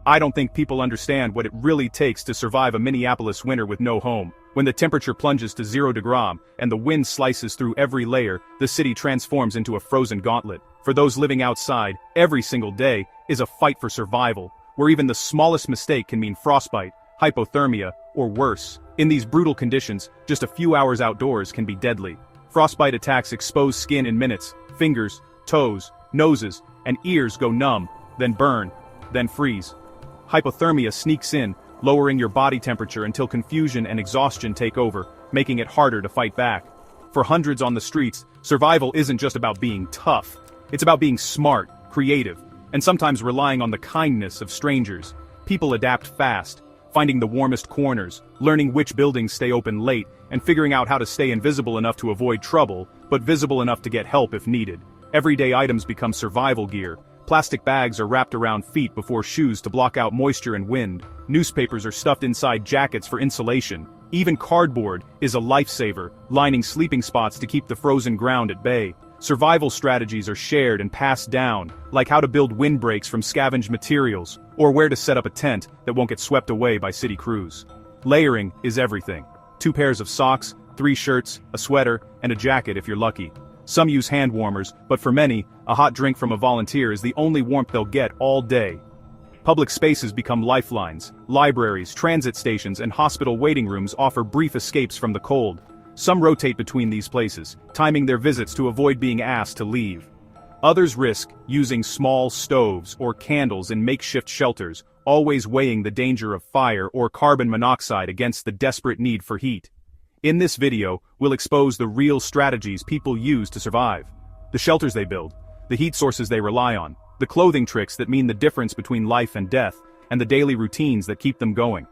I don't think people understand what it really takes to survive a Minneapolis winter with no home. When the temperature plunges to 0 degrees and the wind slices through every layer, the city transforms into a frozen gauntlet. For those living outside, every single day is a fight for survival, where even the smallest mistake can mean frostbite, hypothermia, or worse. In these brutal conditions, just a few hours outdoors can be deadly. Frostbite attacks expose skin in minutes, fingers, toes, noses, and ears go numb, then burn, then freeze. Hypothermia sneaks in, lowering your body temperature until confusion and exhaustion take over, making it harder to fight back. For hundreds on the streets, survival isn't just about being tough. It's about being smart, creative, and sometimes relying on the kindness of strangers. People adapt fast, finding the warmest corners, learning which buildings stay open late, and figuring out how to stay invisible enough to avoid trouble, but visible enough to get help if needed. Everyday items become survival gear. Plastic bags are wrapped around feet before shoes to block out moisture and wind. Newspapers are stuffed inside jackets for insulation. Even cardboard is a lifesaver, lining sleeping spots to keep the frozen ground at bay. Survival strategies are shared and passed down, like how to build windbreaks from scavenged materials, or where to set up a tent that won't get swept away by city crews. Layering is everything. 2 pairs of socks, 3 shirts, a sweater, and a jacket if you're lucky. Some use hand warmers, but for many, a hot drink from a volunteer is the only warmth they'll get all day. Public spaces become lifelines. Libraries, transit stations, and hospital waiting rooms offer brief escapes from the cold. Some rotate between these places, timing their visits to avoid being asked to leave. Others risk using small stoves or candles in makeshift shelters, always weighing the danger of fire or carbon monoxide against the desperate need for heat. In this video, we'll expose the real strategies people use to survive. The shelters they build, the heat sources they rely on, the clothing tricks that mean the difference between life and death, and the daily routines that keep them going.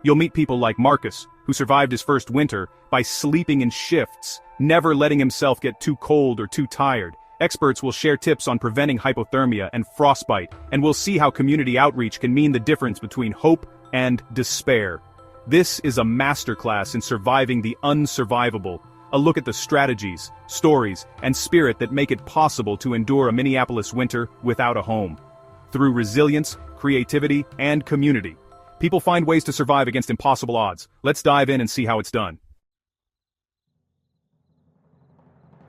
You'll meet people like Marcus, who survived his first winter by sleeping in shifts, never letting himself get too cold or too tired. Experts will share tips on preventing hypothermia and frostbite, and we'll see how community outreach can mean the difference between hope and despair. This is a masterclass in surviving the unsurvivable, a look at the strategies, stories, and spirit that make it possible to endure a Minneapolis winter without a home. Through resilience, creativity, and community, people find ways to survive against impossible odds. Let's dive in and see how it's done.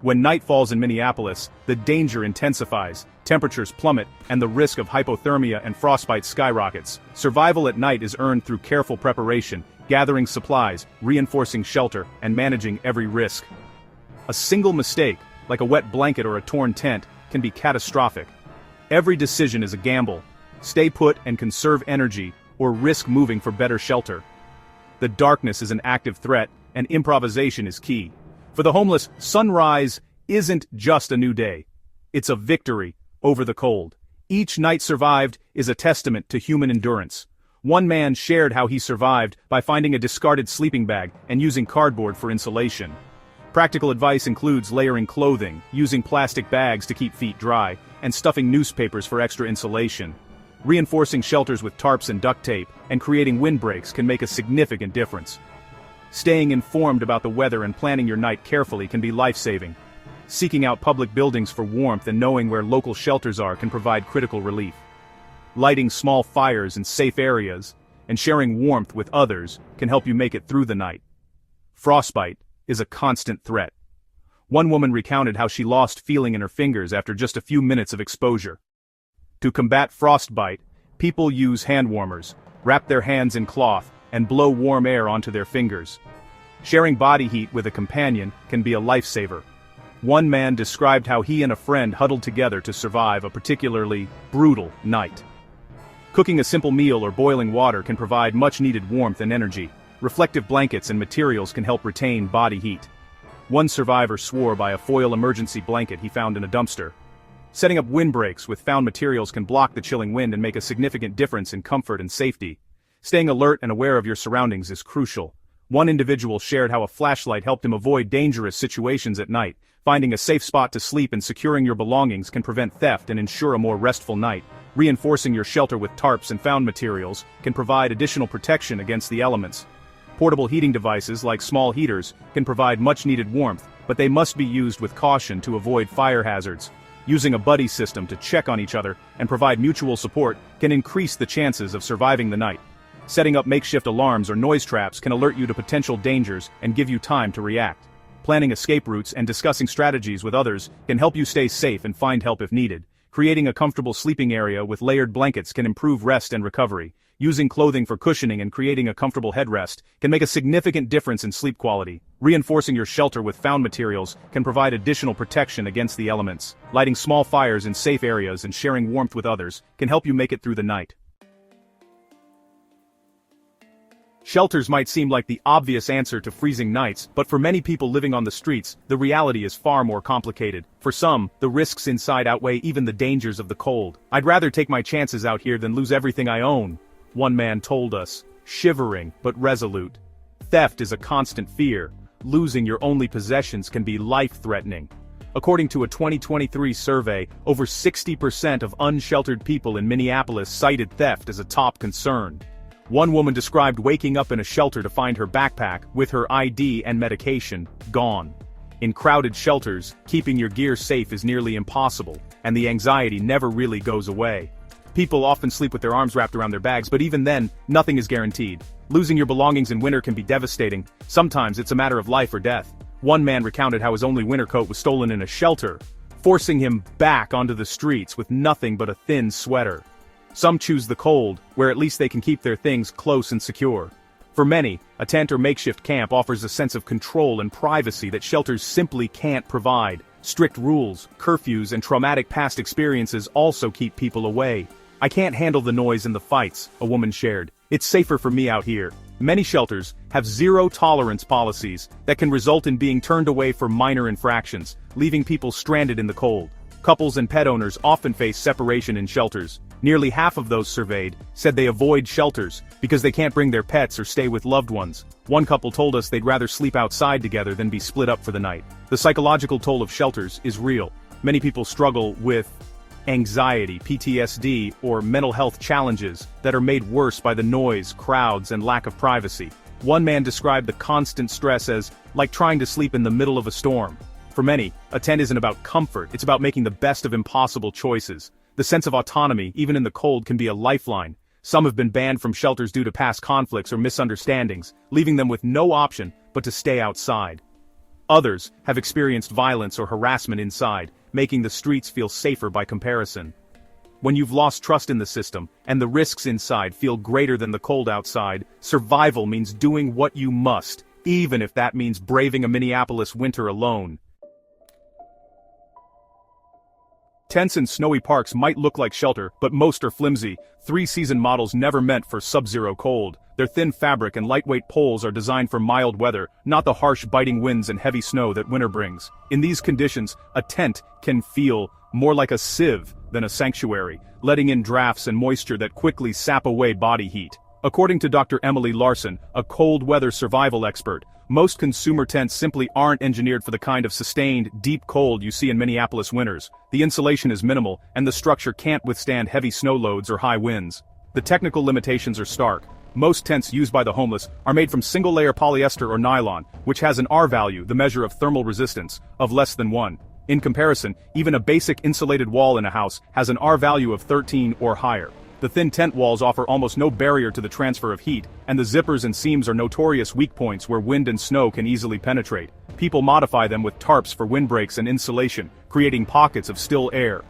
When night falls in Minneapolis, the danger intensifies, temperatures plummet, and the risk of hypothermia and frostbite skyrockets. Survival at night is earned through careful preparation, gathering supplies, reinforcing shelter, and managing every risk. A single mistake, like a wet blanket or a torn tent, can be catastrophic. Every decision is a gamble. Stay put and conserve energy, or risk moving for better shelter. The darkness is an active threat, and improvisation is key. For the homeless, sunrise isn't just a new day. It's a victory over the cold. Each night survived is a testament to human endurance. One man shared how he survived by finding a discarded sleeping bag and using cardboard for insulation. Practical advice includes layering clothing, using plastic bags to keep feet dry, and stuffing newspapers for extra insulation. Reinforcing shelters with tarps and duct tape, and creating windbreaks can make a significant difference. Staying informed about the weather and planning your night carefully can be life-saving. Seeking out public buildings for warmth and knowing where local shelters are can provide critical relief. Lighting small fires in safe areas and sharing warmth with others can help you make it through the night. Frostbite is a constant threat. One woman recounted how she lost feeling in her fingers after just a few minutes of exposure. To combat frostbite, people use hand warmers, wrap their hands in cloth, and blow warm air onto their fingers. Sharing body heat with a companion can be a lifesaver. One man described how he and a friend huddled together to survive a particularly brutal night. Cooking a simple meal or boiling water can provide much-needed warmth and energy. Reflective blankets and materials can help retain body heat. One survivor swore by a foil emergency blanket he found in a dumpster. Setting up windbreaks with found materials can block the chilling wind and make a significant difference in comfort and safety. Staying alert and aware of your surroundings is crucial. One individual shared how a flashlight helped him avoid dangerous situations at night. Finding a safe spot to sleep and securing your belongings can prevent theft and ensure a more restful night. Reinforcing your shelter with tarps and found materials can provide additional protection against the elements. Portable heating devices like small heaters can provide much-needed warmth, but they must be used with caution to avoid fire hazards. Using a buddy system to check on each other and provide mutual support can increase the chances of surviving the night. Setting up makeshift alarms or noise traps can alert you to potential dangers and give you time to react. Planning escape routes and discussing strategies with others can help you stay safe and find help if needed. Creating a comfortable sleeping area with layered blankets can improve rest and recovery. Using clothing for cushioning and creating a comfortable headrest can make a significant difference in sleep quality. Reinforcing your shelter with found materials can provide additional protection against the elements. Lighting small fires in safe areas and sharing warmth with others can help you make it through the night. Shelters might seem like the obvious answer to freezing nights, but for many people living on the streets, the reality is far more complicated. For some, the risks inside outweigh even the dangers of the cold. "I'd rather take my chances out here than lose everything I own," one man told us, shivering but resolute. Theft is a constant fear. Losing your only possessions can be life-threatening. According to a 2023 survey, over 60% of unsheltered people in Minneapolis cited theft as a top concern. One woman described waking up in a shelter to find her backpack, with her ID and medication, gone. In crowded shelters, keeping your gear safe is nearly impossible, and the anxiety never really goes away. People often sleep with their arms wrapped around their bags, but even then, nothing is guaranteed. Losing your belongings in winter can be devastating. Sometimes it's a matter of life or death. One man recounted how his only winter coat was stolen in a shelter, forcing him back onto the streets with nothing but a thin sweater. Some choose the cold, where at least they can keep their things close and secure. For many, a tent or makeshift camp offers a sense of control and privacy that shelters simply can't provide. Strict rules, curfews, and traumatic past experiences also keep people away. "I can't handle the noise and the fights," a woman shared. "It's safer for me out here." Many shelters have zero-tolerance policies that can result in being turned away for minor infractions, leaving people stranded in the cold. Couples and pet owners often face separation in shelters. Nearly half of those surveyed said they avoid shelters because they can't bring their pets or stay with loved ones. One couple told us they'd rather sleep outside together than be split up for the night. The psychological toll of shelters is real. Many people struggle with anxiety, PTSD, or mental health challenges that are made worse by the noise, crowds, and lack of privacy. One man described the constant stress as like trying to sleep in the middle of a storm. For many, a tent isn't about comfort, it's about making the best of impossible choices. The sense of autonomy, even in the cold, can be a lifeline. Some have been banned from shelters due to past conflicts or misunderstandings, leaving them with no option but to stay outside. Others have experienced violence or harassment inside, making the streets feel safer by comparison. When you've lost trust in the system, and the risks inside feel greater than the cold outside, survival means doing what you must, even if that means braving a Minneapolis winter alone. Tents in snowy parks might look like shelter, but most are flimsy, three-season models never meant for sub-zero cold. Their thin fabric and lightweight poles are designed for mild weather, not the harsh biting winds and heavy snow that winter brings. In these conditions, a tent can feel more like a sieve than a sanctuary, letting in drafts and moisture that quickly sap away body heat. According to Dr. Emily Larson, a cold weather survival expert, most consumer tents simply aren't engineered for the kind of sustained, deep cold you see in Minneapolis winters. The insulation is minimal, and the structure can't withstand heavy snow loads or high winds. The technical limitations are stark. Most tents used by the homeless are made from single-layer polyester or nylon, which has an R value, the measure of thermal resistance, of less than 1. In comparison, even a basic insulated wall in a house has an R value of 13 or higher. The thin tent walls offer almost no barrier to the transfer of heat, and the zippers and seams are notorious weak points where wind and snow can easily penetrate. People modify them with tarps for windbreaks and insulation, creating pockets of still air.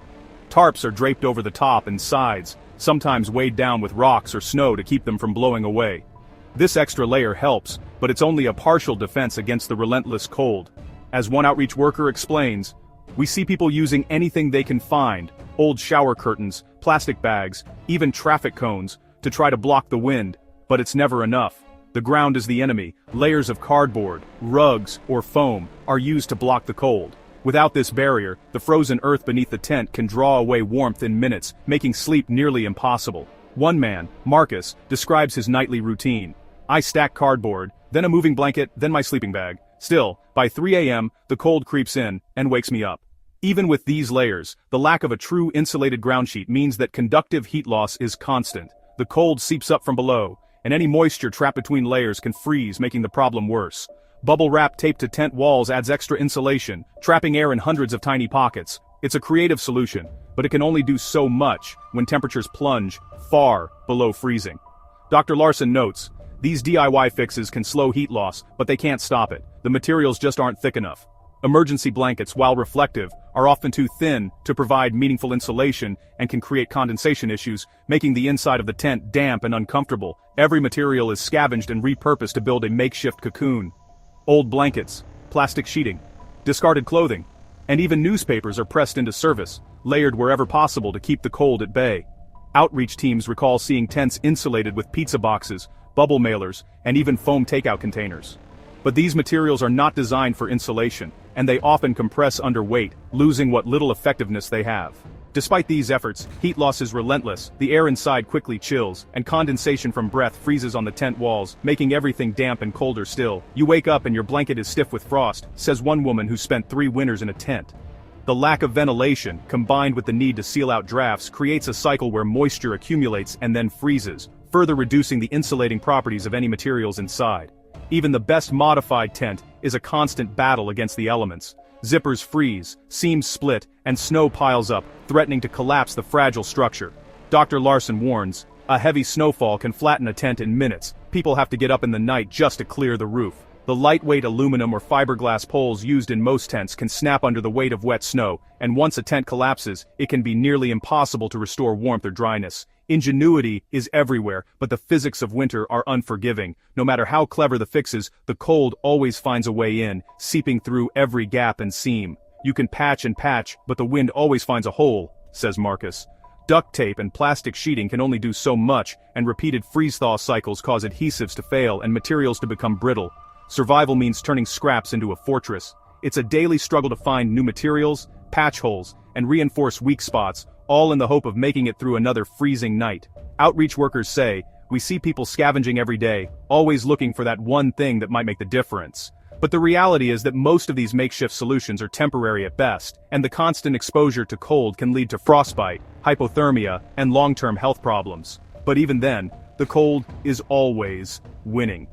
Tarps are draped over the top and sides, sometimes weighed down with rocks or snow to keep them from blowing away. This extra layer helps, but it's only a partial defense against the relentless cold. As one outreach worker explains, "We see people using anything they can find, old shower curtains, plastic bags, even traffic cones, to try to block the wind, but it's never enough. The ground is the enemy. Layers of cardboard, rugs, or foam are used to block the cold. Without this barrier, the frozen earth beneath the tent can draw away warmth in minutes, making sleep nearly impossible." One man, Marcus, describes his nightly routine. "I stack cardboard, then a moving blanket, then my sleeping bag. Still, by 3 a.m., the cold creeps in and wakes me up." Even with these layers, the lack of a true insulated ground sheet means that conductive heat loss is constant. The cold seeps up from below, and any moisture trapped between layers can freeze, making the problem worse. Bubble wrap taped to tent walls adds extra insulation, trapping air in hundreds of tiny pockets. It's a creative solution, but it can only do so much when temperatures plunge far below freezing. Dr. Larson notes, these DIY fixes can slow heat loss, but they can't stop it. The materials just aren't thick enough. Emergency blankets, while reflective, are often too thin to provide meaningful insulation and can create condensation issues, making the inside of the tent damp and uncomfortable. Every material is scavenged and repurposed to build a makeshift cocoon. Old blankets, plastic sheeting, discarded clothing, and even newspapers are pressed into service, layered wherever possible to keep the cold at bay. Outreach teams recall seeing tents insulated with pizza boxes, bubble mailers, and even foam takeout containers. But these materials are not designed for insulation, and they often compress under weight, losing what little effectiveness they have. Despite these efforts, heat loss is relentless, the air inside quickly chills, and condensation from breath freezes on the tent walls, making everything damp and colder still. You wake up and your blanket is stiff with frost, says one woman who spent 3 winters in a tent. The lack of ventilation, combined with the need to seal out drafts, creates a cycle where moisture accumulates and then freezes, further reducing the insulating properties of any materials inside. Even the best modified tent is a constant battle against the elements. Zippers freeze, seams split, and snow piles up, threatening to collapse the fragile structure. Dr. Larson warns, a heavy snowfall can flatten a tent in minutes. People have to get up in the night just to clear the roof. The lightweight aluminum or fiberglass poles used in most tents can snap under the weight of wet snow, and once a tent collapses, it can be nearly impossible to restore warmth or dryness. Ingenuity is everywhere, but the physics of winter are unforgiving. No matter how clever the fixes, the cold always finds a way in, seeping through every gap and seam. You can patch and patch, but the wind always finds a hole, says Marcus. Duct tape and plastic sheeting can only do so much, and repeated freeze-thaw cycles cause adhesives to fail and materials to become brittle. Survival means turning scraps into a fortress. It's a daily struggle to find new materials, patch holes, and reinforce weak spots, all in the hope of making it through another freezing night. Outreach workers say, we see people scavenging every day, always looking for that one thing that might make the difference. But the reality is that most of these makeshift solutions are temporary at best, and the constant exposure to cold can lead to frostbite, hypothermia, and long-term health problems. But even then, the cold is always winning.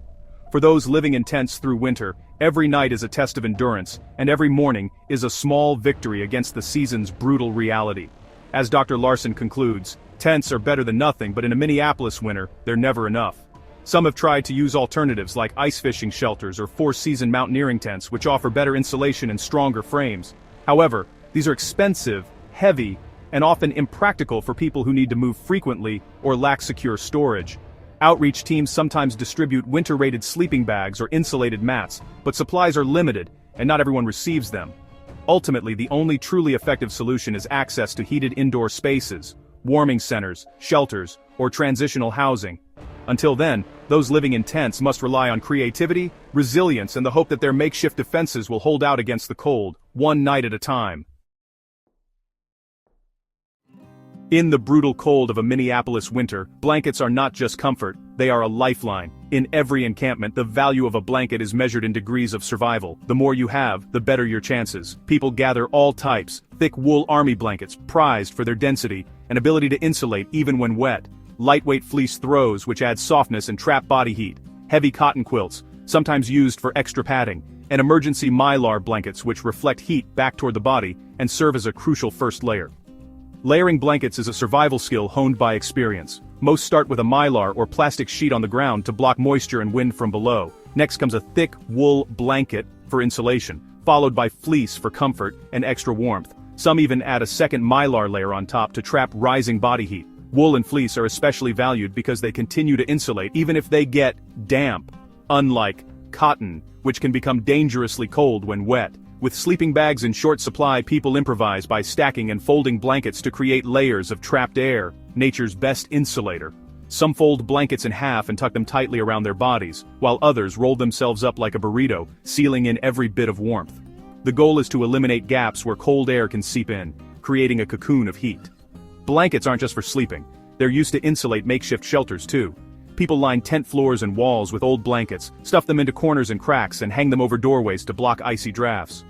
For those living in tents through winter, every night is a test of endurance, and every morning is a small victory against the season's brutal reality. As Dr. Larson concludes, tents are better than nothing, but in a Minneapolis winter, they're never enough. Some have tried to use alternatives like ice fishing shelters or 4-season mountaineering tents, which offer better insulation and stronger frames. However, these are expensive, heavy, and often impractical for people who need to move frequently or lack secure storage. Outreach teams sometimes distribute winter-rated sleeping bags or insulated mats, but supplies are limited, and not everyone receives them. Ultimately, the only truly effective solution is access to heated indoor spaces, warming centers, shelters, or transitional housing. Until then, those living in tents must rely on creativity, resilience, and the hope that their makeshift defenses will hold out against the cold, one night at a time. In the brutal cold of a Minneapolis winter, blankets are not just comfort, they are a lifeline. In every encampment, the value of a blanket is measured in degrees of survival. The more you have, the better your chances. People gather all types, thick wool army blankets, prized for their density and ability to insulate even when wet. Lightweight fleece throws, which add softness and trap body heat. Heavy cotton quilts, sometimes used for extra padding. And emergency mylar blankets, which reflect heat back toward the body and serve as a crucial first layer. Layering blankets is a survival skill honed by experience. Most start with a mylar or plastic sheet on the ground to block moisture and wind from below. Next comes a thick wool blanket for insulation, followed by fleece for comfort and extra warmth. Some even add a second mylar layer on top to trap rising body heat. Wool and fleece are especially valued because they continue to insulate even if they get damp, unlike cotton, which can become dangerously cold when wet. With sleeping bags in short supply, people improvise by stacking and folding blankets to create layers of trapped air, nature's best insulator. Some fold blankets in half and tuck them tightly around their bodies, while others roll themselves up like a burrito, sealing in every bit of warmth. The goal is to eliminate gaps where cold air can seep in, creating a cocoon of heat. Blankets aren't just for sleeping, they're used to insulate makeshift shelters too. People line tent floors and walls with old blankets, stuff them into corners and cracks, and hang them over doorways to block icy drafts.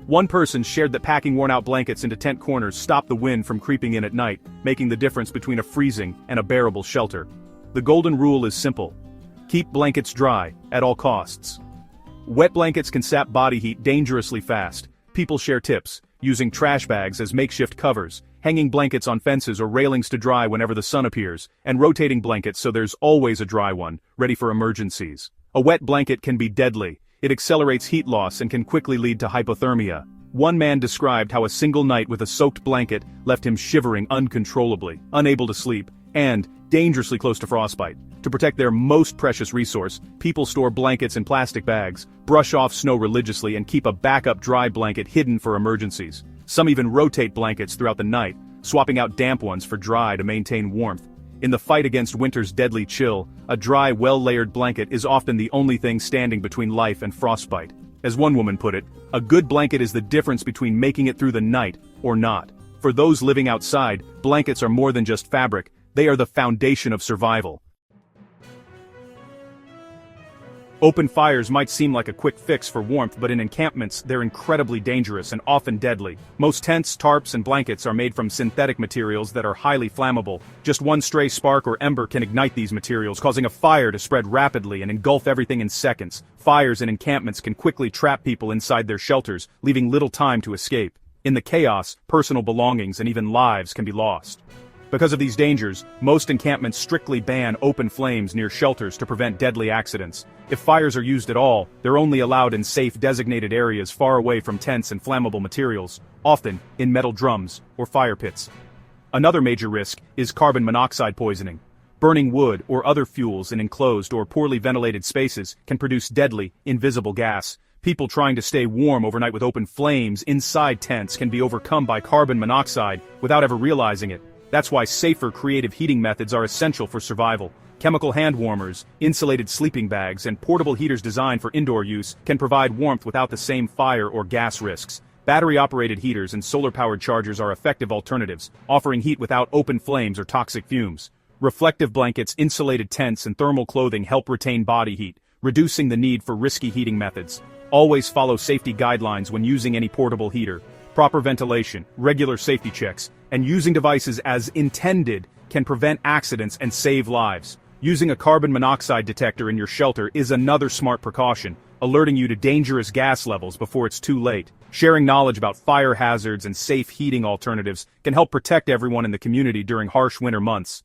One person shared that packing worn-out blankets into tent corners stopped the wind from creeping in at night, making the difference between a freezing and a bearable shelter. The golden rule is simple. Keep blankets dry, at all costs. Wet blankets can sap body heat dangerously fast. People share tips. using trash bags as makeshift covers, hanging blankets on fences or railings to dry whenever the sun appears, and rotating blankets so there's always a dry one, ready for emergencies. A wet blanket can be deadly. It accelerates heat loss and can quickly lead to hypothermia. One man described how a single night with a soaked blanket left him shivering uncontrollably, unable to sleep, and dangerously close to frostbite. To protect their most precious resource, people store blankets in plastic bags, brush off snow religiously, and keep a backup dry blanket hidden for emergencies. Some even rotate blankets throughout the night, swapping out damp ones for dry to maintain warmth. In the fight against winter's deadly chill, a dry, well-layered blanket is often the only thing standing between life and frostbite. As one woman put it, a good blanket is the difference between making it through the night or not. For those living outside, blankets are more than just fabric, they are the foundation of survival. Open fires might seem like a quick fix for warmth, but in encampments, they're incredibly dangerous and often deadly. Most tents, tarps, and blankets are made from synthetic materials that are highly flammable. Just one stray spark or ember can ignite these materials, causing a fire to spread rapidly and engulf everything in seconds. Fires in encampments can quickly trap people inside their shelters, leaving little time to escape. In the chaos, personal belongings and even lives can be lost. Because of these dangers, most encampments strictly ban open flames near shelters to prevent deadly accidents. If fires are used at all, they're only allowed in safe designated areas far away from tents and flammable materials, often in metal drums or fire pits. Another major risk is carbon monoxide poisoning. Burning wood or other fuels in enclosed or poorly ventilated spaces can produce deadly, invisible gas. People trying to stay warm overnight with open flames inside tents can be overcome by carbon monoxide without ever realizing it. That's why safer, creative heating methods are essential for survival. Chemical hand warmers, insulated sleeping bags, and portable heaters designed for indoor use can provide warmth without the same fire or gas risks. Battery-operated heaters and solar-powered chargers are effective alternatives, offering heat without open flames or toxic fumes. Reflective blankets, insulated tents, and thermal clothing help retain body heat, reducing the need for risky heating methods. Always follow safety guidelines when using any portable heater. Proper ventilation, regular safety checks, and using devices as intended can prevent accidents and save lives. Using a carbon monoxide detector in your shelter is another smart precaution, alerting you to dangerous gas levels before it's too late. Sharing knowledge about fire hazards and safe heating alternatives can help protect everyone in the community during harsh winter months.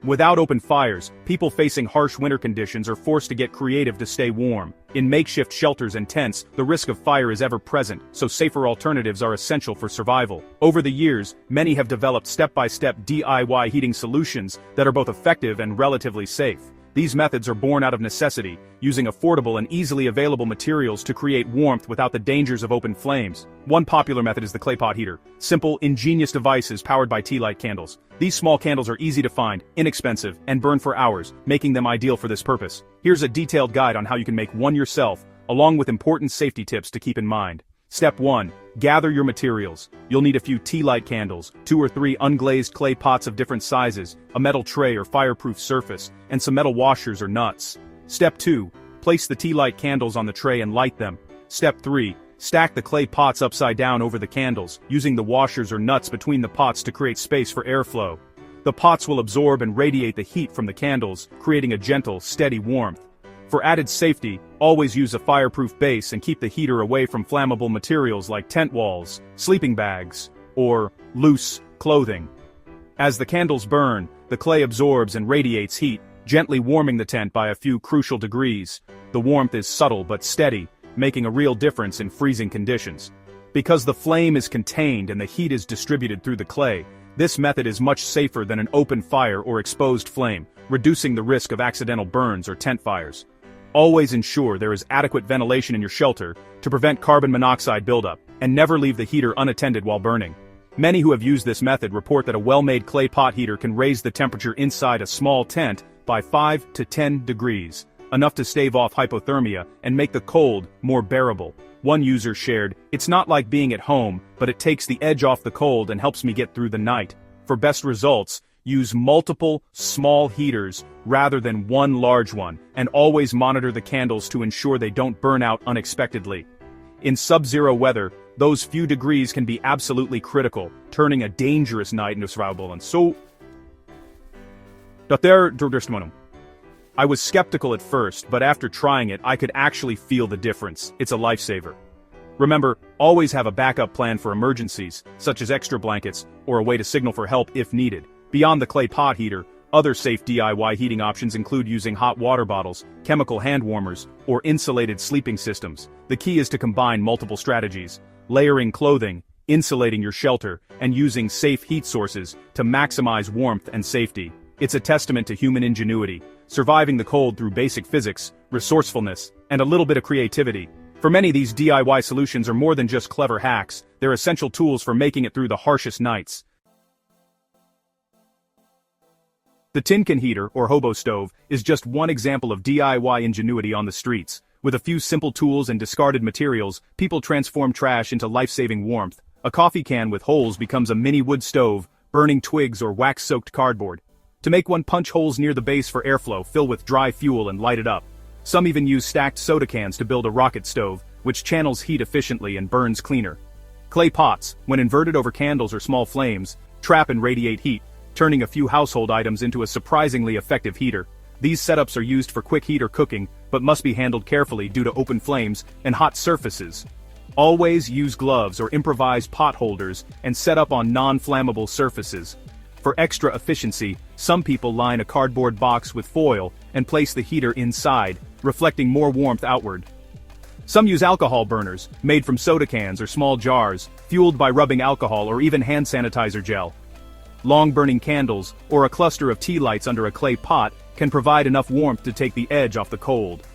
Without open fires, people facing harsh winter conditions are forced to get creative to stay warm. In makeshift shelters and tents, the risk of fire is ever present, so safer alternatives are essential for survival. Over the years, many have developed step-by-step DIY heating solutions that are both effective and relatively safe. These methods are born out of necessity, using affordable and easily available materials to create warmth without the dangers of open flames. One popular method is the clay pot heater. Simple, ingenious devices powered by tea light candles. These small candles are easy to find, inexpensive, and burn for hours, making them ideal for this purpose. Here's a detailed guide on how you can make one yourself, along with important safety tips to keep in mind. Step 1. Gather your materials. You'll need a few tea light candles, 2 or 3 unglazed clay pots of different sizes, a metal tray or fireproof surface, and some metal washers or nuts. Step 2. Place the tea light candles on the tray and light them. Step 3. Stack the clay pots upside down over the candles, using the washers or nuts between the pots to create space for airflow. The pots will absorb and radiate the heat from the candles, creating a gentle, steady warmth. For added safety, always use a fireproof base and keep the heater away from flammable materials like tent walls, sleeping bags, or loose clothing. As the candles burn, the clay absorbs and radiates heat, gently warming the tent by a few crucial degrees. The warmth is subtle but steady, making a real difference in freezing conditions. Because the flame is contained and the heat is distributed through the clay, this method is much safer than an open fire or exposed flame, reducing the risk of accidental burns or tent fires. Always ensure there is adequate ventilation in your shelter to prevent carbon monoxide buildup, and never leave the heater unattended while burning. Many who have used this method report that a well-made clay pot heater can raise the temperature inside a small tent by 5 to 10 degrees, enough to stave off hypothermia and make the cold more bearable. One user shared, "It's not like being at home, but it takes the edge off the cold and helps me get through the night." For best results, use multiple small heaters rather than one large one, and always monitor the candles to ensure they don't burn out unexpectedly. In sub-zero weather, those few degrees can be absolutely critical, turning a dangerous night into survivable. And so, I was skeptical at first, but after trying it, I could actually feel the difference. It's a lifesaver. Remember, always have a backup plan for emergencies, such as extra blankets, or a way to signal for help if needed. Beyond the clay pot heater, other safe DIY heating options include using hot water bottles, chemical hand warmers, or insulated sleeping systems. The key is to combine multiple strategies: layering clothing, insulating your shelter, and using safe heat sources to maximize warmth and safety. It's a testament to human ingenuity, surviving the cold through basic physics, resourcefulness, and a little bit of creativity. For many, these DIY solutions are more than just clever hacks, they're essential tools for making it through the harshest nights. The tin can heater, or hobo stove, is just one example of DIY ingenuity on the streets. With a few simple tools and discarded materials, people transform trash into life-saving warmth. A coffee can with holes becomes a mini wood stove, burning twigs or wax-soaked cardboard. To make one, punch holes near the base for airflow, fill with dry fuel and light it up. Some even use stacked soda cans to build a rocket stove, which channels heat efficiently and burns cleaner. Clay pots, when inverted over candles or small flames, trap and radiate heat, turning a few household items into a surprisingly effective heater. These setups are used for quick heat or cooking, but must be handled carefully due to open flames and hot surfaces. Always use gloves or improvised pot holders and set up on non-flammable surfaces. For extra efficiency, some people line a cardboard box with foil and place the heater inside, reflecting more warmth outward. Some use alcohol burners, made from soda cans or small jars, fueled by rubbing alcohol or even hand sanitizer gel. Long-burning candles, or a cluster of tea lights under a clay pot, can provide enough warmth to take the edge off the cold.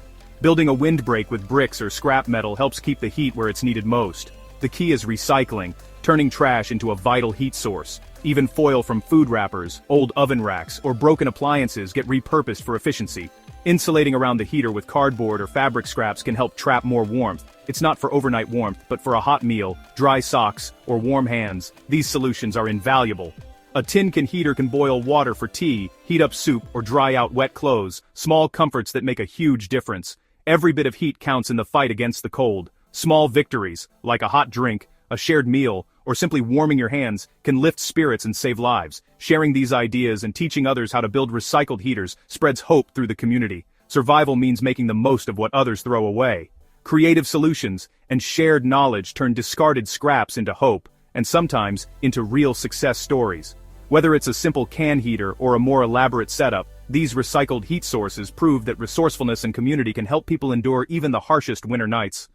Building a windbreak with bricks or scrap metal helps keep the heat where it's needed most. The key is recycling, turning trash into a vital heat source. Even foil from food wrappers, old oven racks, or broken appliances get repurposed for efficiency. Insulating around the heater with cardboard or fabric scraps can help trap more warmth. It's not for overnight warmth, but for a hot meal, dry socks, or warm hands. These solutions are invaluable. A tin can heater can boil water for tea, heat up soup, or dry out wet clothes, small comforts that make a huge difference. Every bit of heat counts in the fight against the cold. Small victories, like a hot drink, a shared meal, or simply warming your hands, can lift spirits and save lives. Sharing these ideas and teaching others how to build recycled heaters spreads hope through the community. Survival means making the most of what others throw away. Creative solutions and shared knowledge turn discarded scraps into hope, and sometimes into real success stories. Whether it's a simple can heater or a more elaborate setup, these recycled heat sources prove that resourcefulness and community can help people endure even the harshest winter nights.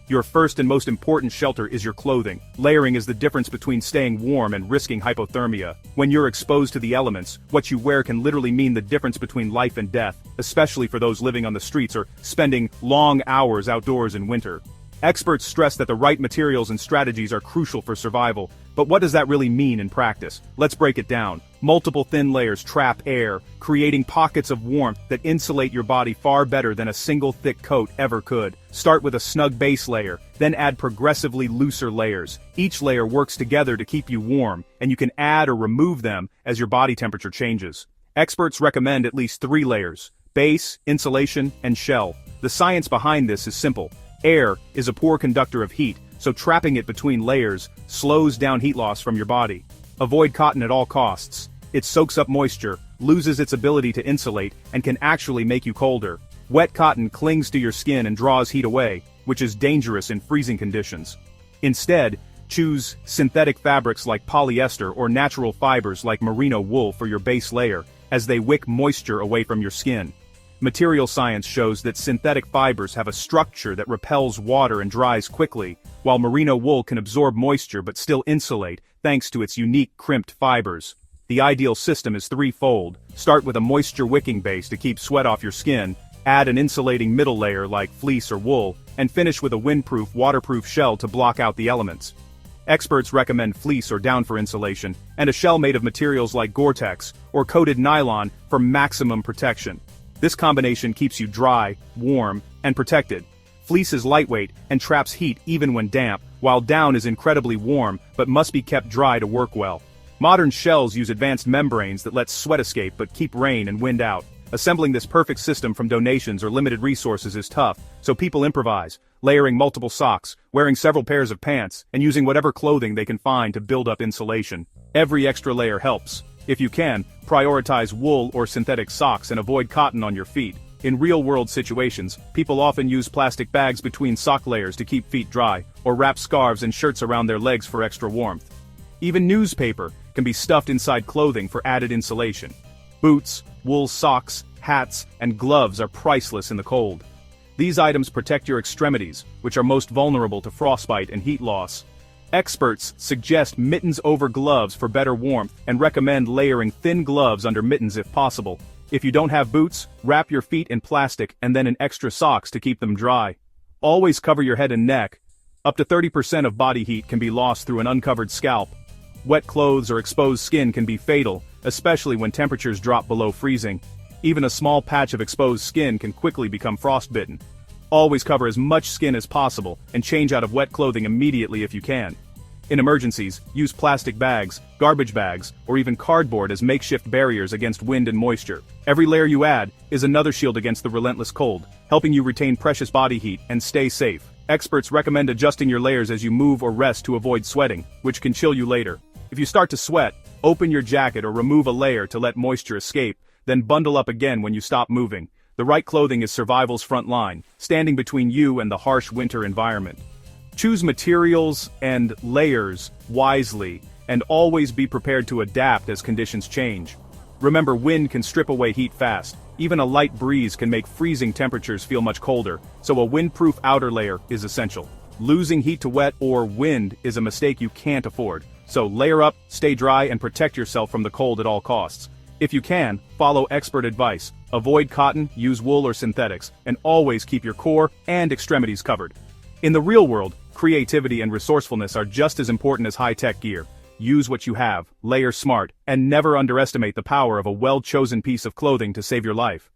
Your first and most important shelter is your clothing. Layering is the difference between staying warm and risking hypothermia. When you're exposed to the elements, what you wear can literally mean the difference between life and death, especially for those living on the streets or spending long hours outdoors in winter. Experts stress that the right materials and strategies are crucial for survival, but what does that really mean in practice? Let's break it down. Multiple thin layers trap air, creating pockets of warmth that insulate your body far better than a single thick coat ever could. Start with a snug base layer, then add progressively looser layers. Each layer works together to keep you warm, and you can add or remove them as your body temperature changes. Experts recommend at least 3 layers: base, insulation, and shell. The science behind this is simple. Air is a poor conductor of heat, so trapping it between layers slows down heat loss from your body. Avoid cotton at all costs. It soaks up moisture, loses its ability to insulate, and can actually make you colder. Wet cotton clings to your skin and draws heat away, which is dangerous in freezing conditions. Instead, choose synthetic fabrics like polyester or natural fibers like merino wool for your base layer, as they wick moisture away from your skin. Material science shows that synthetic fibers have a structure that repels water and dries quickly, while merino wool can absorb moisture but still insulate, thanks to its unique crimped fibers. The ideal system is threefold. Start with a moisture-wicking base to keep sweat off your skin, add an insulating middle layer like fleece or wool, and finish with a windproof, waterproof shell to block out the elements. Experts recommend fleece or down for insulation, and a shell made of materials like Gore-Tex or coated nylon for maximum protection. This combination keeps you dry, warm, and protected. Fleece is lightweight and traps heat even when damp, while down is incredibly warm but must be kept dry to work well. Modern shells use advanced membranes that let sweat escape but keep rain and wind out. Assembling this perfect system from donations or limited resources is tough, so people improvise, layering multiple socks, wearing several pairs of pants, and using whatever clothing they can find to build up insulation. Every extra layer helps. If you can, prioritize wool or synthetic socks and avoid cotton on your feet. In real-world situations, people often use plastic bags between sock layers to keep feet dry, or wrap scarves and shirts around their legs for extra warmth. Even newspaper can be stuffed inside clothing for added insulation. Boots, wool socks, hats, and gloves are priceless in the cold. These items protect your extremities, which are most vulnerable to frostbite and heat loss. Experts suggest mittens over gloves for better warmth and recommend layering thin gloves under mittens if possible. If you don't have boots, wrap your feet in plastic and then in extra socks to keep them dry. Always cover your head and neck. Up to 30% of body heat can be lost through an uncovered scalp. Wet clothes or exposed skin can be fatal, especially when temperatures drop below freezing. Even a small patch of exposed skin can quickly become frostbitten. Always cover as much skin as possible and change out of wet clothing immediately if you can. In emergencies, use plastic bags, garbage bags, or even cardboard as makeshift barriers against wind and moisture. Every layer you add is another shield against the relentless cold, helping you retain precious body heat and stay safe. Experts recommend adjusting your layers as you move or rest to avoid sweating, which can chill you later. If you start to sweat, open your jacket or remove a layer to let moisture escape, then bundle up again when you stop moving. The right clothing is survival's front line, standing between you and the harsh winter environment. Choose materials and layers wisely, and always be prepared to adapt as conditions change. Remember, wind can strip away heat fast. Even a light breeze can make freezing temperatures feel much colder, so a windproof outer layer is essential. Losing heat to wet or wind is a mistake you can't afford, so layer up, stay dry, and protect yourself from the cold at all costs. If you can, follow expert advice. Avoid cotton, use wool or synthetics, and always keep your core and extremities covered. In the real world, creativity and resourcefulness are just as important as high-tech gear. Use what you have, layer smart, and never underestimate the power of a well-chosen piece of clothing to save your life.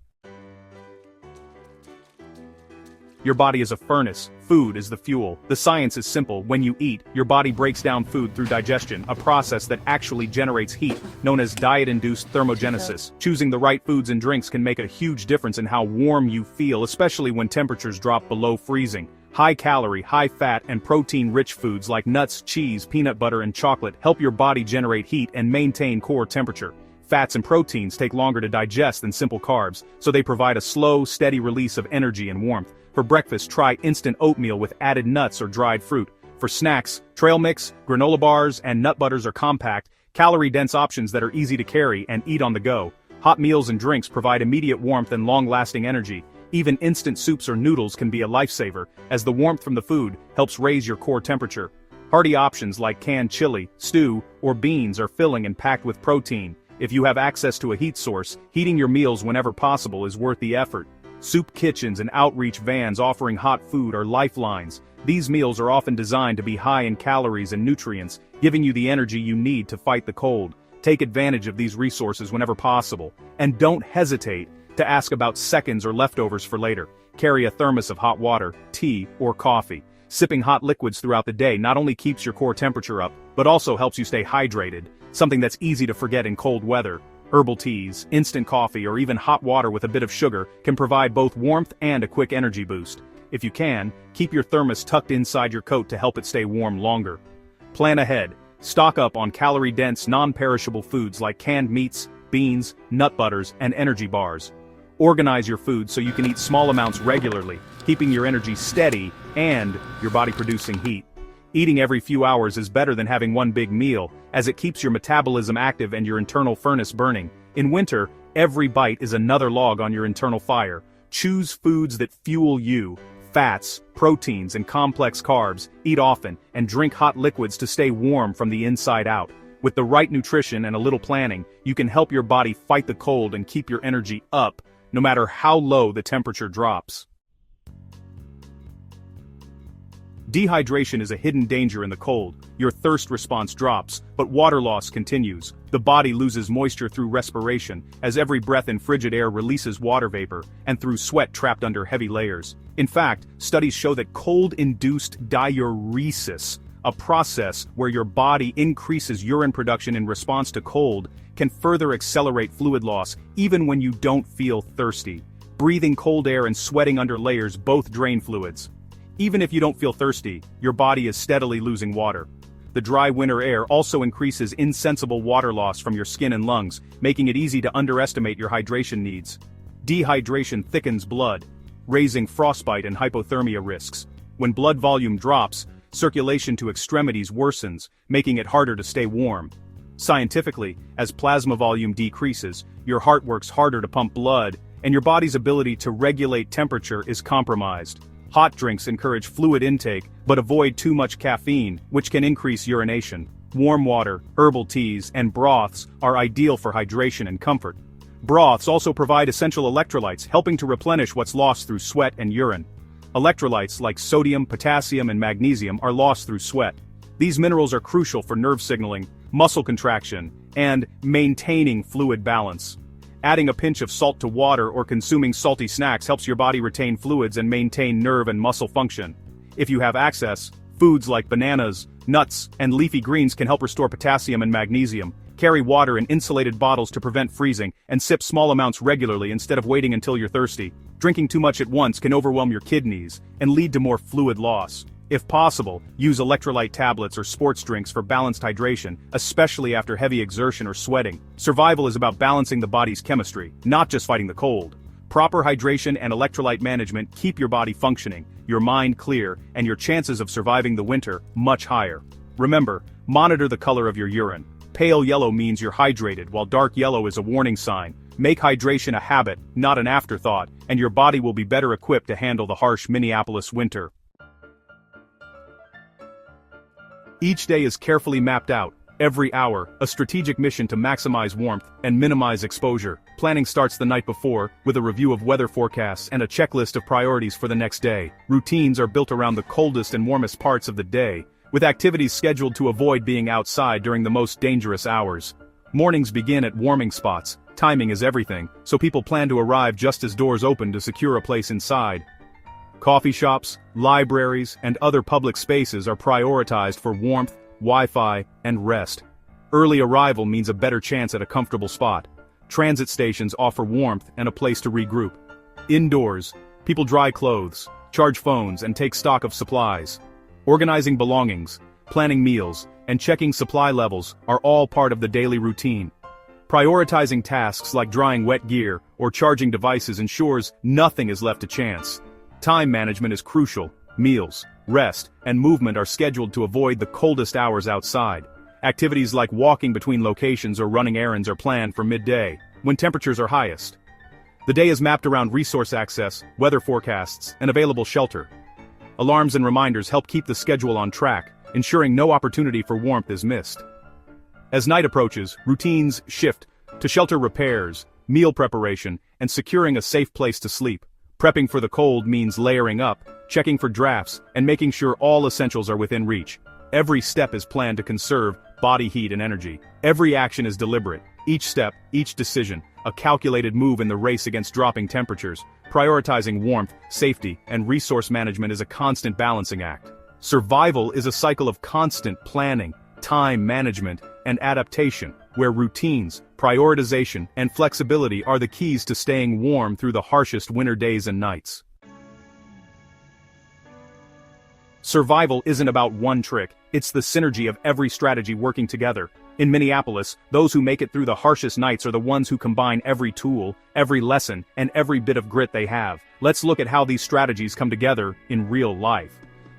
Your body is a furnace. Food is the fuel. The science is simple. When you eat, your body breaks down food through digestion, a process that actually generates heat, known as diet-induced thermogenesis. Choosing the right foods and drinks can make a huge difference in how warm you feel, especially when temperatures drop below freezing. High-calorie, high-fat, and protein-rich foods like nuts, cheese, peanut butter, and chocolate help your body generate heat and maintain core temperature. Fats and proteins take longer to digest than simple carbs, so they provide a slow, steady release of energy and warmth. For breakfast, try instant oatmeal with added nuts or dried fruit. For snacks, trail mix, granola bars, and nut butters are compact, calorie-dense options that are easy to carry and eat on the go. Hot meals and drinks provide immediate warmth and long-lasting energy. Even instant soups or noodles can be a lifesaver, as the warmth from the food helps raise your core temperature. Hearty options like canned chili, stew, or beans are filling and packed with protein. If you have access to a heat source, heating your meals whenever possible is worth the effort. Soup kitchens and outreach vans offering hot food are lifelines. These meals are often designed to be high in calories and nutrients, giving you the energy you need to fight the cold. Take advantage of these resources whenever possible, and don't hesitate to ask about seconds or leftovers for later. Carry a thermos of hot water, tea, or coffee. Sipping hot liquids throughout the day not only keeps your core temperature up, but also helps you stay hydrated, something that's easy to forget in cold weather. Herbal teas, instant coffee, or even hot water with a bit of sugar can provide both warmth and a quick energy boost. If you can, keep your thermos tucked inside your coat to help it stay warm longer. Plan ahead. Stock up on calorie-dense, non-perishable foods like canned meats, beans, nut butters, and energy bars. Organize your food so you can eat small amounts regularly, keeping your energy steady and your body producing heat. Eating every few hours is better than having one big meal, as it keeps your metabolism active and your internal furnace burning. In winter, every bite is another log on your internal fire. Choose foods that fuel you. Fats, proteins, and complex carbs. Eat often, and drink hot liquids to stay warm from the inside out. With the right nutrition and a little planning, you can help your body fight the cold and keep your energy up, no matter how low the temperature drops. Dehydration is a hidden danger in the cold. Your thirst response drops, but water loss continues. The body loses moisture through respiration, as every breath in frigid air releases water vapor, and through sweat trapped under heavy layers. In fact, studies show that cold-induced diuresis, a process where your body increases urine production in response to cold, can further accelerate fluid loss even when you don't feel thirsty. Breathing cold air and sweating under layers both drain fluids. Even if you don't feel thirsty, your body is steadily losing water. The dry winter air also increases insensible water loss from your skin and lungs, making it easy to underestimate your hydration needs. Dehydration thickens blood, raising frostbite and hypothermia risks. When blood volume drops, circulation to extremities worsens, making it harder to stay warm. Scientifically, as plasma volume decreases, your heart works harder to pump blood, and your body's ability to regulate temperature is compromised. Hot drinks encourage fluid intake, but avoid too much caffeine, which can increase urination. Warm water, herbal teas, and broths are ideal for hydration and comfort. Broths also provide essential electrolytes, helping to replenish what's lost through sweat and urine. Electrolytes like sodium, potassium, and magnesium are lost through sweat. These minerals are crucial for nerve signaling, muscle contraction, and maintaining fluid balance. Adding a pinch of salt to water or consuming salty snacks helps your body retain fluids and maintain nerve and muscle function. If you have access, foods like bananas, nuts, and leafy greens can help restore potassium and magnesium. Carry water in insulated bottles to prevent freezing, and sip small amounts regularly instead of waiting until you're thirsty. Drinking too much at once can overwhelm your kidneys and lead to more fluid loss. If possible, use electrolyte tablets or sports drinks for balanced hydration, especially after heavy exertion or sweating. Survival is about balancing the body's chemistry, not just fighting the cold. Proper hydration and electrolyte management keep your body functioning, your mind clear, and your chances of surviving the winter much higher. Remember, monitor the color of your urine. Pale yellow means you're hydrated, while dark yellow is a warning sign. Make hydration a habit, not an afterthought, and your body will be better equipped to handle the harsh Minneapolis winter. Each day is carefully mapped out, every hour, a strategic mission to maximize warmth and minimize exposure. Planning starts the night before, with a review of weather forecasts and a checklist of priorities for the next day. Routines are built around the coldest and warmest parts of the day, with activities scheduled to avoid being outside during the most dangerous hours. Mornings begin at warming spots. Timing is everything, so people plan to arrive just as doors open to secure a place inside. Coffee shops, libraries, and other public spaces are prioritized for warmth, Wi-Fi, and rest. Early arrival means a better chance at a comfortable spot. Transit stations offer warmth and a place to regroup. Indoors, people dry clothes, charge phones, and take stock of supplies. Organizing belongings, planning meals, and checking supply levels are all part of the daily routine. Prioritizing tasks like drying wet gear or charging devices ensures nothing is left to chance. Time management is crucial. Meals, rest, and movement are scheduled to avoid the coldest hours outside. Activities like walking between locations or running errands are planned for midday, when temperatures are highest. The day is mapped around resource access, weather forecasts, and available shelter. Alarms and reminders help keep the schedule on track, ensuring no opportunity for warmth is missed. As night approaches, routines shift to shelter repairs, meal preparation, and securing a safe place to sleep. Prepping for the cold means layering up, checking for drafts, and making sure all essentials are within reach. Every step is planned to conserve body heat and energy. Every action is deliberate. Each step, each decision, a calculated move in the race against dropping temperatures. Prioritizing warmth, safety, and resource management is a constant balancing act. Survival is a cycle of constant planning, time management, and adaptation, where routines, prioritization, and flexibility are the keys to staying warm through the harshest winter days and nights. Survival isn't about one trick, it's the synergy of every strategy working together. In Minneapolis, those who make it through the harshest nights are the ones who combine every tool, every lesson, and every bit of grit they have. Let's look at how these strategies come together in real life.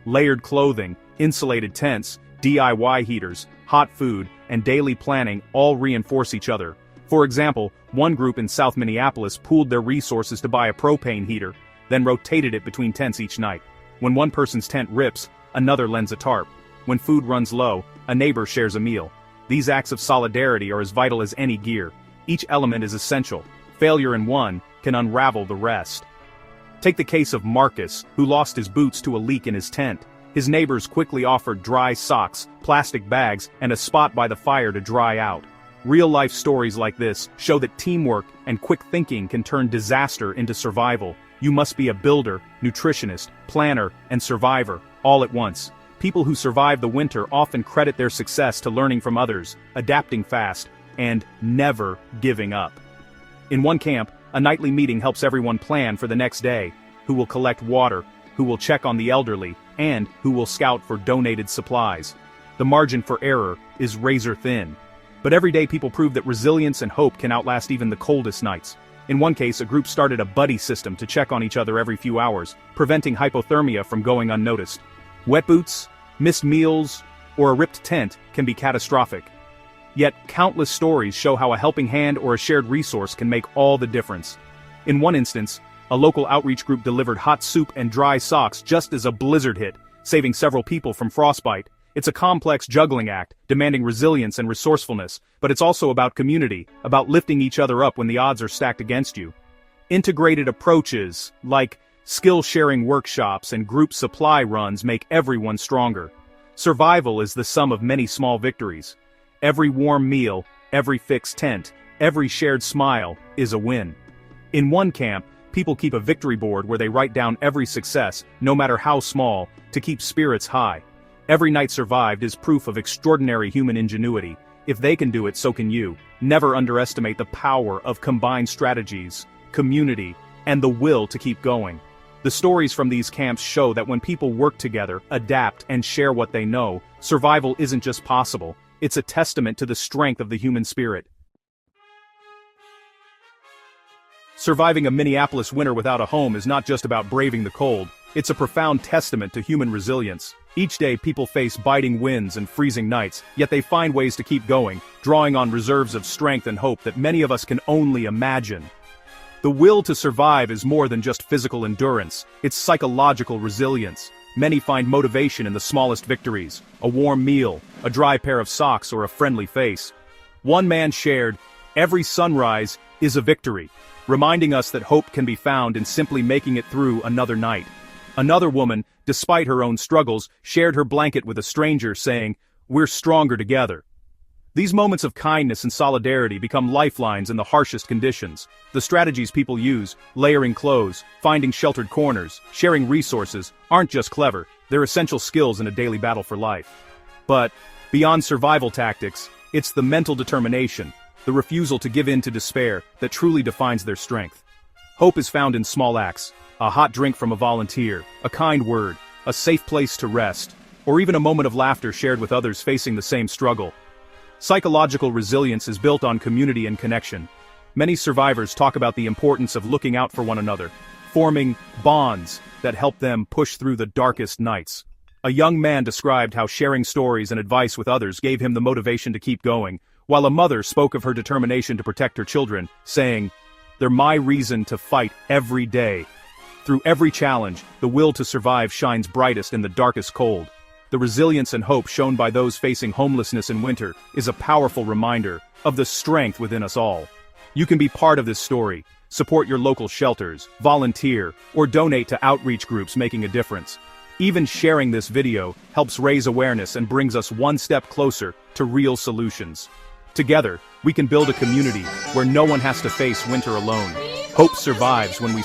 Layered clothing, insulated tents, DIY heaters, hot food, and daily planning all reinforce each other. For example, one group in South Minneapolis pooled their resources to buy a propane heater, then rotated it between tents each night. When one person's tent rips, another lends a tarp. When food runs low, a neighbor shares a meal. These acts of solidarity are as vital as any gear. Each element is essential. Failure in one can unravel the rest. Take the case of Marcus, who lost his boots to a leak in his tent. His neighbors quickly offered dry socks, plastic bags, and a spot by the fire to dry out. Real-life stories like this show that teamwork and quick thinking can turn disaster into survival. You must be a builder, nutritionist, planner, and survivor, all at once. People who survive the winter often credit their success to learning from others, adapting fast, and never giving up. In one camp, a nightly meeting helps everyone plan for the next day: who will collect water, who will check on the elderly, and who will scout for donated supplies. The margin for error is razor thin. But every day people prove that resilience and hope can outlast even the coldest nights. In one case, a group started a buddy system to check on each other every few hours, preventing hypothermia from going unnoticed. Wet boots, missed meals, or a ripped tent can be catastrophic. Yet, countless stories show how a helping hand or a shared resource can make all the difference. In one instance, a local outreach group delivered hot soup and dry socks just as a blizzard hit, saving several people from frostbite. It's a complex juggling act, demanding resilience and resourcefulness, but it's also about community, about lifting each other up when the odds are stacked against you. Integrated approaches, like skill-sharing workshops and group supply runs, make everyone stronger. Survival is the sum of many small victories. Every warm meal, every fixed tent, every shared smile is a win. In one camp, people keep a victory board where they write down every success, no matter how small, to keep spirits high. Every night survived is proof of extraordinary human ingenuity. If they can do it, so can you. Never underestimate the power of combined strategies, community, and the will to keep going. The stories from these camps show that when people work together, adapt, and share what they know, survival isn't just possible, it's a testament to the strength of the human spirit. Surviving a Minneapolis winter without a home is not just about braving the cold, it's a profound testament to human resilience. Each day people face biting winds and freezing nights, yet they find ways to keep going, drawing on reserves of strength and hope that many of us can only imagine. The will to survive is more than just physical endurance, it's psychological resilience. Many find motivation in the smallest victories, a warm meal, a dry pair of socks, or a friendly face. One man shared, "Every sunrise is a victory," reminding us that hope can be found in simply making it through another night. Another woman, despite her own struggles, shared her blanket with a stranger, saying, "We're stronger together." These moments of kindness and solidarity become lifelines in the harshest conditions. The strategies people use, layering clothes, finding sheltered corners, sharing resources, aren't just clever, they're essential skills in a daily battle for life. But, beyond survival tactics, it's the mental determination, the refusal to give in to despair, that truly defines their strength. Hope is found in small acts, a hot drink from a volunteer, a kind word, a safe place to rest, or even a moment of laughter shared with others facing the same struggle. Psychological resilience is built on community and connection. Many survivors talk about the importance of looking out for one another, forming bonds that help them push through the darkest nights. A young man described how sharing stories and advice with others gave him the motivation to keep going, while a mother spoke of her determination to protect her children, saying, "They're my reason to fight every day." Through every challenge, the will to survive shines brightest in the darkest cold. The resilience and hope shown by those facing homelessness in winter is a powerful reminder of the strength within us all. You can be part of this story, support your local shelters, volunteer, or donate to outreach groups making a difference. Even sharing this video helps raise awareness and brings us one step closer to real solutions. Together, we can build a community where no one has to face winter alone. Hope survives when we